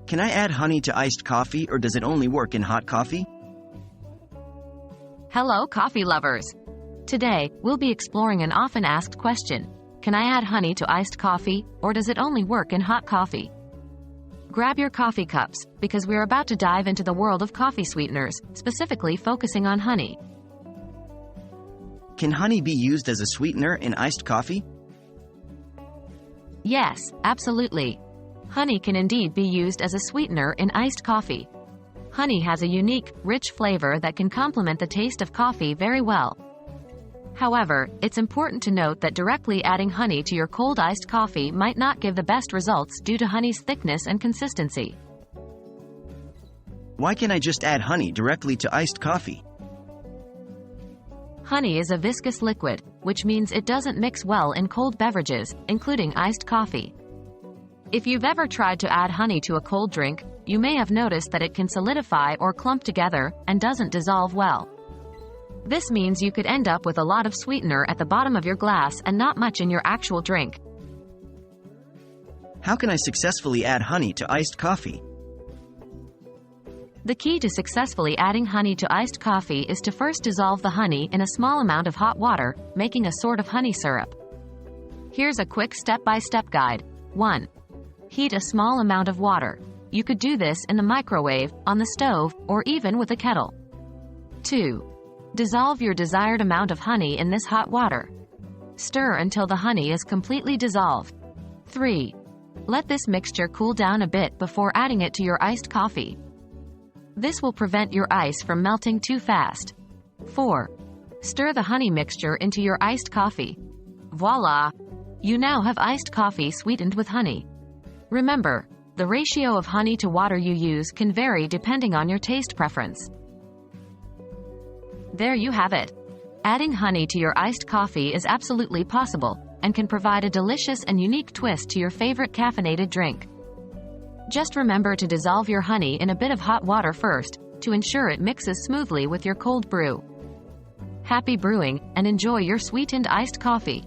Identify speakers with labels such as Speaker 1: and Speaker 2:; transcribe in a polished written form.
Speaker 1: Can I add honey to iced coffee, or does it only work in hot coffee?
Speaker 2: Hello, coffee lovers! Today, we'll be exploring an often asked question. Can I add honey to iced coffee, or does it only work in hot coffee? Grab your coffee cups, because we're about to dive into the world of coffee sweeteners, specifically focusing on honey.
Speaker 1: Can honey be used as a sweetener in iced coffee?
Speaker 2: Yes, absolutely. Honey can indeed be used as a sweetener in iced coffee. Honey has a unique, rich flavor that can complement the taste of coffee very well. However, it's important to note that directly adding honey to your cold iced coffee might not give the best results due to honey's thickness and consistency.
Speaker 1: Why can't I just add honey directly to iced coffee?
Speaker 2: Honey is a viscous liquid, which means it doesn't mix well in cold beverages, including iced coffee. If you've ever tried to add honey to a cold drink, you may have noticed that it can solidify or clump together and doesn't dissolve well. This means you could end up with a lot of sweetener at the bottom of your glass and not much in your actual drink.
Speaker 1: How can I successfully add honey to iced coffee?
Speaker 2: The key to successfully adding honey to iced coffee is to first dissolve the honey in a small amount of hot water, making a sort of honey syrup. Here's a quick step-by-step guide. 1. Heat a small amount of water. You could do this in the microwave, on the stove, or even with a kettle. 2. Dissolve your desired amount of honey in this hot water. Stir until the honey is completely dissolved. 3. Let this mixture cool down a bit before adding it to your iced coffee. This will prevent your ice from melting too fast. 4. Stir the honey mixture into your iced coffee. Voila! You now have iced coffee sweetened with honey. Remember, the ratio of honey to water you use can vary depending on your taste preference. There you have it. Adding honey to your iced coffee is absolutely possible, and can provide a delicious and unique twist to your favorite caffeinated drink. Just remember to dissolve your honey in a bit of hot water first, to ensure it mixes smoothly with your cold brew. Happy brewing, and enjoy your sweetened iced coffee.